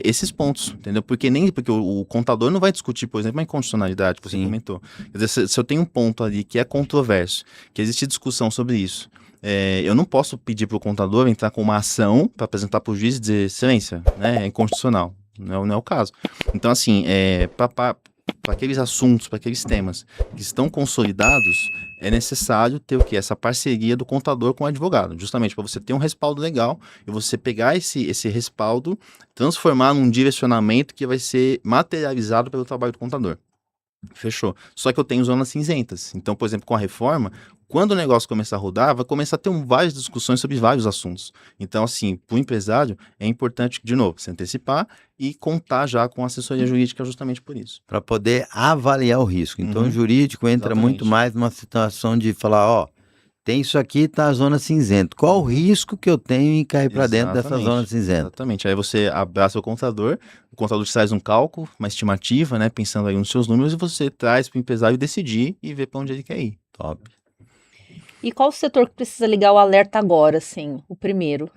esses pontos, entendeu? Porque o contador não vai discutir, por exemplo, a inconstitucionalidade, que você comentou. Quer dizer, se eu tenho um ponto ali que é controverso, que existe discussão sobre isso, eu não posso pedir para o contador entrar com uma ação para apresentar para o juiz e dizer, excelência, né, é inconstitucional. Não é o caso. Então, assim, para aqueles assuntos, para aqueles temas que estão consolidados, é necessário ter o quê? Essa parceria do contador com o advogado, justamente para você ter um respaldo legal e você pegar esse respaldo, transformar num direcionamento que vai ser materializado pelo trabalho do contador. Fechou. Só que eu tenho zonas cinzentas. Então, por exemplo, com a reforma, quando o negócio começar a rodar, vai começar a ter várias discussões sobre vários assuntos. Então, assim, para o empresário, é importante, de novo, se antecipar e contar já com a assessoria jurídica justamente por isso.
Para poder avaliar o risco. Então, o jurídico entra muito mais numa situação de falar, ó, tem isso aqui, tá a zona cinzenta. Qual o risco que eu tenho em cair para dentro dessa zona cinzenta?
Exatamente. Aí você abraça o contador te traz um cálculo, uma estimativa, né, pensando aí nos seus números, e você traz para o empresário decidir e ver para onde ele quer ir.
Top.
E qual o setor que precisa ligar o alerta agora, assim, o primeiro?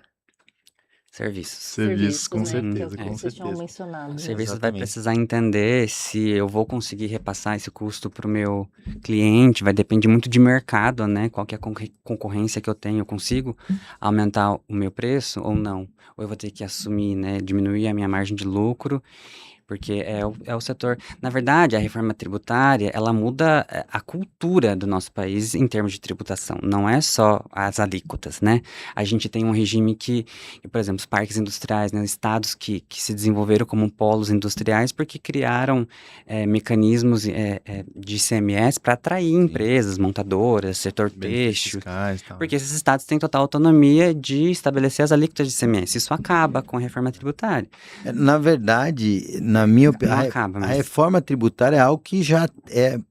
Serviços.
Com
né,
certeza,
que
com
vocês tinham
certeza.
mencionado.
Serviços vai precisar entender se eu vou conseguir repassar esse custo para o meu cliente, vai depender muito de mercado, né? Qual que é a concorrência que eu tenho, eu consigo aumentar o meu preço ou não? Ou eu vou ter que assumir, né, diminuir a minha margem de lucro, porque é o setor... Na verdade, a reforma tributária, ela muda a cultura do nosso país em termos de tributação. Não é só as alíquotas, né? A gente tem um regime que, por exemplo, os parques industriais, né? Estados que se desenvolveram como polos industriais porque criaram mecanismos de ICMS para atrair empresas, montadoras, setor têxtil. Porque esses estados têm total autonomia de estabelecer as alíquotas de ICMS. Isso acaba com a reforma tributária.
Na verdade, na minha opinião, a reforma tributária é algo que já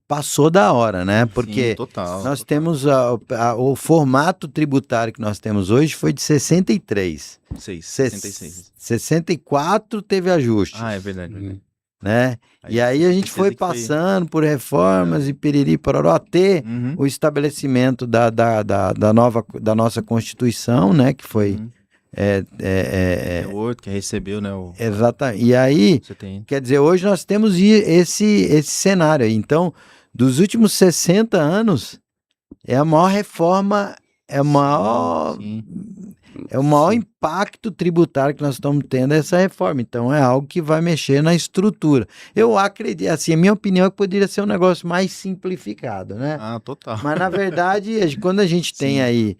passou da hora, né? Porque nós temos o formato tributário que nós temos hoje foi de 63.
66.
64 teve ajuste.
Ah, é verdade.
Né? E aí a gente foi passando por reformas e piriri pororó até o estabelecimento da nossa Constituição, né? Que foi...
outro que recebeu, né?
Exatamente. E aí, quer dizer, hoje nós temos esse cenário aí. Então, dos últimos 60 anos, é a maior reforma, é o maior impacto tributário que nós estamos tendo essa reforma. Então, é algo que vai mexer na estrutura. Eu acredito, assim, a minha opinião é que poderia ser um negócio mais simplificado, né?
Ah, total.
Mas, na verdade, quando a gente tem aí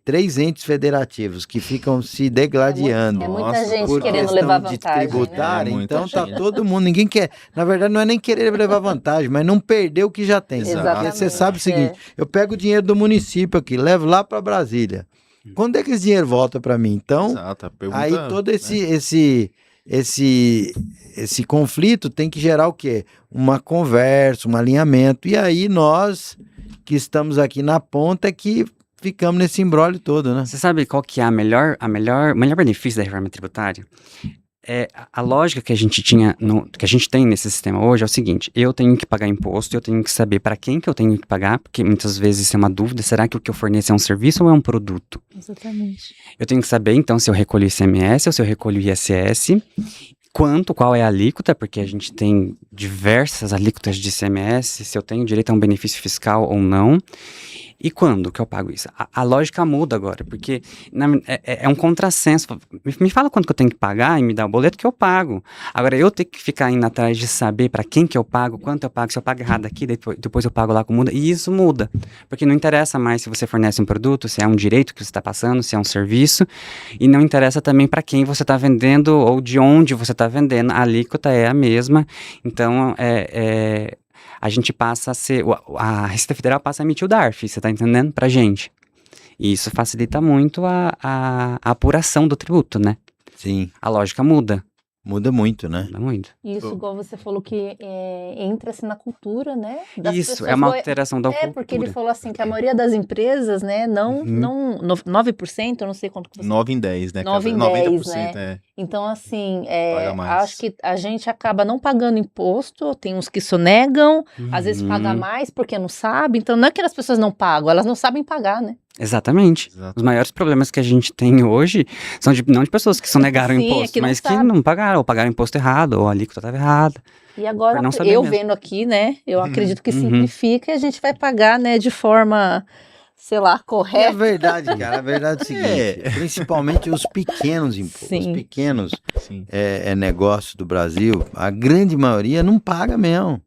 3 entes federativos que ficam se degladiando.
É muita gente querendo levar vantagem.
Tributária, né? Então tá todo mundo, ninguém quer. Na verdade, não é nem querer levar vantagem, mas não perder o que já tem. Porque você sabe o seguinte: eu pego o dinheiro do município aqui, levo lá para Brasília. Quando é que esse dinheiro volta para mim? Então, aí todo esse conflito tem que gerar o quê? Uma conversa, um alinhamento. E aí nós que estamos aqui na ponta é que ficamos nesse imbróglio todo, né?
Você sabe qual que é o melhor benefício da reforma tributária? A lógica que a gente tinha, que a gente tem nesse sistema hoje é o seguinte: eu tenho que pagar imposto, eu tenho que saber para quem que eu tenho que pagar, porque muitas vezes isso é uma dúvida, será que o que eu forneço é um serviço ou é um produto?
Exatamente.
Eu tenho que saber, então, se eu recolho ICMS ou se eu recolho ISS, qual é a alíquota, porque a gente tem diversas alíquotas de ICMS, se eu tenho direito a um benefício fiscal ou não. E quando que eu pago isso? A lógica muda agora, porque é um contrassenso. Me fala quanto que eu tenho que pagar e me dá o boleto que eu pago. Agora, eu tenho que ficar indo atrás de saber para quem que eu pago, quanto eu pago, se eu pago errado aqui, depois eu pago lá com muda. E isso muda, porque não interessa mais se você fornece um produto, se é um direito que você está passando, se é um serviço, e não interessa também para quem você está vendendo ou de onde você está vendendo. A alíquota é a mesma, então a gente passa a ser, a Receita Federal passa a emitir o DARF, você tá entendendo? Pra gente. E isso facilita muito a apuração do tributo, né?
Sim.
A lógica muda.
Muda muito, né?
Muda muito.
Isso, igual você falou que entra-se na cultura, né?
Isso, é uma alteração da cultura.
Porque ele falou assim, que a maioria das empresas, né, não 9%, eu não sei quanto que você...
9 em 10, né?
9 em 10, né? Então, assim, acho que a gente acaba não pagando imposto, tem uns que sonegam, às vezes paga mais porque não sabe, então não é que as pessoas não pagam, elas não sabem pagar, né?
Exatamente.
Exato.
Os maiores problemas que a gente tem hoje são não de pessoas que sonegaram o imposto, mas que não pagaram, ou pagaram o imposto errado, ou a alíquota estava errada.
E agora, vendo aqui, né, eu acredito que simplifica e a gente vai pagar, né, de forma, sei lá, correta.
É verdade, cara, a verdade é o seguinte, principalmente os pequenos impostos, os pequenos negócios do Brasil, a grande maioria não paga mesmo.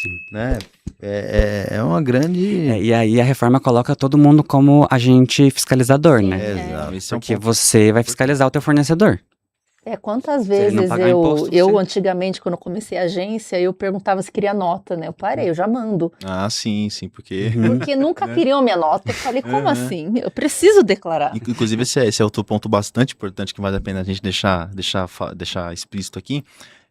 Sim.
Né? É uma grande...
e aí a reforma coloca todo mundo como agente fiscalizador, né?
Exato.
Porque você vai fiscalizar o teu fornecedor.
Quantas vezes eu antigamente, quando eu comecei a agência, eu perguntava se queria nota, né? Eu parei, eu já mando.
Ah, sim, porque...
Porque nunca queriam minha nota. Eu falei, como assim? Eu preciso declarar.
Inclusive, esse é outro ponto bastante importante que vale a pena a gente deixar explícito aqui.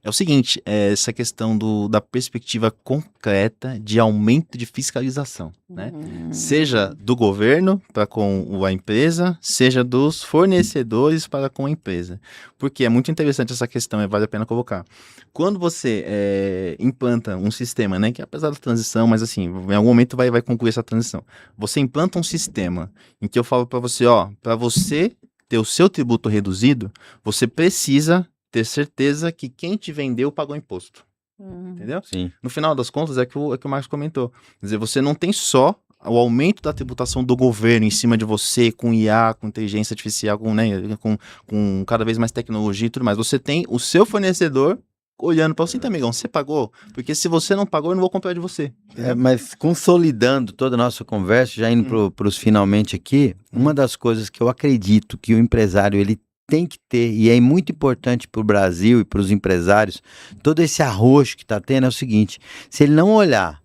É o seguinte, essa questão da perspectiva concreta de aumento de fiscalização, né? Seja do governo para com a empresa, seja dos fornecedores para com a empresa. Porque é muito interessante essa questão, vale a pena colocar. Quando você implanta um sistema, né, que apesar da transição, mas assim, em algum momento vai concluir essa transição. Você implanta um sistema em que eu falo para você, para você ter o seu tributo reduzido, você precisa ter certeza que quem te vendeu pagou imposto. Entendeu?
Sim.
No final das contas, é que o Marcos comentou. Quer dizer, você não tem só o aumento da tributação do governo em cima de você, com IA, com inteligência artificial, com cada vez mais tecnologia e tudo mais. Você tem o seu fornecedor olhando para você, então, amigão, você pagou? Porque se você não pagou, eu não vou comprar de você.
Mas consolidando toda a nossa conversa, já indo para os finalmente aqui, uma das coisas que eu acredito que o empresário ele tem que ter, e é muito importante para o Brasil e para os empresários, todo esse arroxo que está tendo é o seguinte, se ele não olhar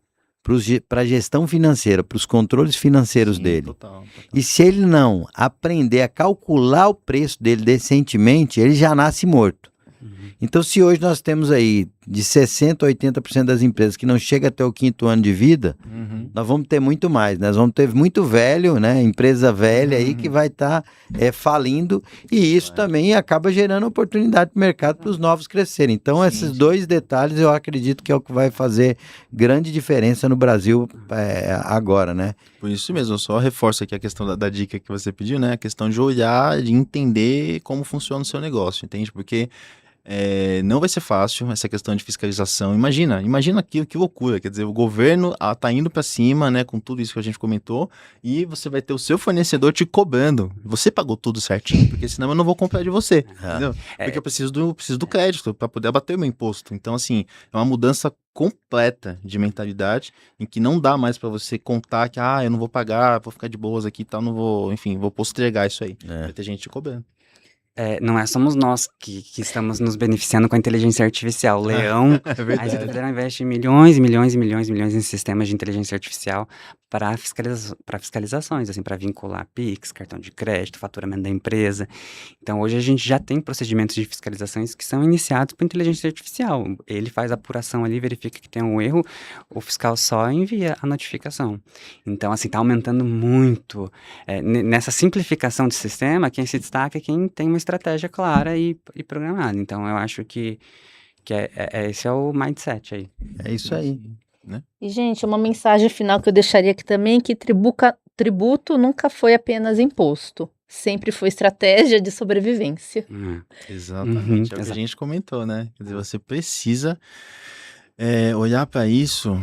para a gestão financeira, para os controles financeiros dele, total. E se ele não aprender a calcular o preço dele decentemente, ele já nasce morto. Então, se hoje nós temos aí de 60% a 80% das empresas que não chega até o 5º ano de vida, nós vamos ter muito mais, né? Nós vamos ter muito velho, né? Empresa velha aí que vai estar falindo, e isso também acaba gerando oportunidade para o mercado para os novos crescerem. Então, esses dois detalhes eu acredito que é o que vai fazer grande diferença no Brasil agora, né?
Por isso mesmo, eu só reforço aqui a questão da dica que você pediu, né? A questão de olhar, de entender como funciona o seu negócio, entende? Porque não vai ser fácil essa questão de fiscalização. Imagina aquilo, que loucura. Quer dizer, o governo tá indo para cima, né, com tudo isso que a gente comentou, e você vai ter o seu fornecedor te cobrando. Você pagou tudo certinho, porque senão eu não vou comprar de você, entendeu? Porque eu preciso do crédito para poder abater o meu imposto. Então, assim, é uma mudança completa de mentalidade, em que não dá mais para você contar que, eu não vou pagar, vou ficar de boas aqui e tal, não vou, enfim, vou postergar isso aí. Vai ter gente te cobrando.
Não somos nós que estamos nos beneficiando com a inteligência artificial. O Leão, a Receita Federal investe milhões e milhões e milhões e milhões em sistemas de inteligência artificial para fiscalizações, assim, para vincular PIX, cartão de crédito, faturamento da empresa. Então, hoje a gente já tem procedimentos de fiscalizações que são iniciados por inteligência artificial. Ele faz a apuração ali, verifica que tem um erro, o fiscal só envia a notificação. Então, assim, está aumentando muito. Nessa simplificação de sistema, quem se destaca é quem tem uma estratégia clara e programada. Então, eu acho que esse é o mindset aí.
É isso aí.
Né?
E, gente, uma mensagem final que eu deixaria aqui também, que tributo nunca foi apenas imposto. Sempre foi estratégia de sobrevivência.
Exatamente, é o que a gente comentou, né? Quer dizer, você precisa olhar para isso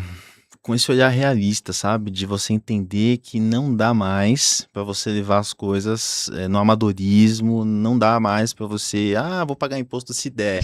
com esse olhar realista, sabe? De você entender que não dá mais para você levar as coisas no amadorismo, não dá mais para você, vou pagar imposto se der.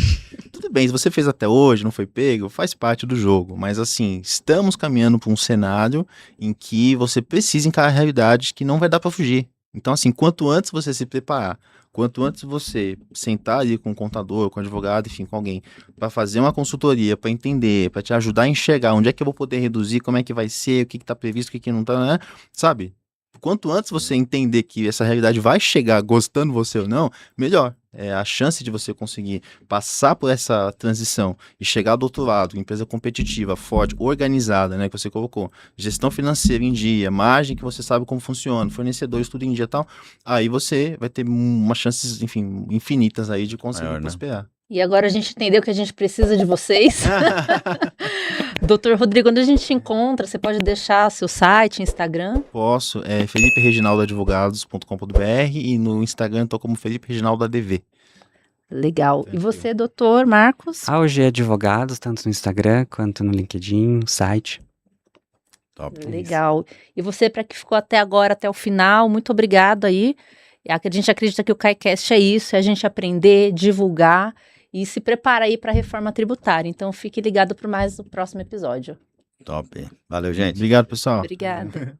Tudo bem, se você fez até hoje, não foi pego, faz parte do jogo. Mas assim, estamos caminhando para um cenário em que você precisa encarar a realidade que não vai dar para fugir. Então assim, quanto antes você se preparar Quanto antes você sentar ali com o contador, com o advogado, enfim, com alguém, para fazer uma consultoria, para entender, para te ajudar a enxergar onde é que eu vou poder reduzir, como é que vai ser, o que está previsto, o que não está, né? Sabe? Quanto antes você entender que essa realidade vai chegar gostando você ou não, melhor. A chance de você conseguir passar por essa transição e chegar do outro lado, empresa competitiva, forte, organizada, né, que você colocou, gestão financeira em dia, margem que você sabe como funciona, fornecedores tudo em dia e tal, aí você vai ter umas chances, enfim, infinitas aí de conseguir prosperar.
E agora a gente entendeu que a gente precisa de vocês. Doutor Rodrigo, onde a gente te encontra? Você pode deixar seu site, Instagram?
Posso, felipereginaldoadvogados.com.br e no Instagram estou como Felipe Reginaldo ADV.
Legal. E você, doutor Marcos?
AOG Advogados, tanto no Instagram quanto no LinkedIn, no site.
Top.
Legal. E você, para que ficou até agora, até o final, muito obrigado aí. A gente acredita que o KaiCast é isso, é a gente aprender, divulgar e se prepara aí para a reforma tributária. Então, fique ligado para mais o próximo episódio.
Top. Valeu, gente.
Obrigado, pessoal.
Obrigada.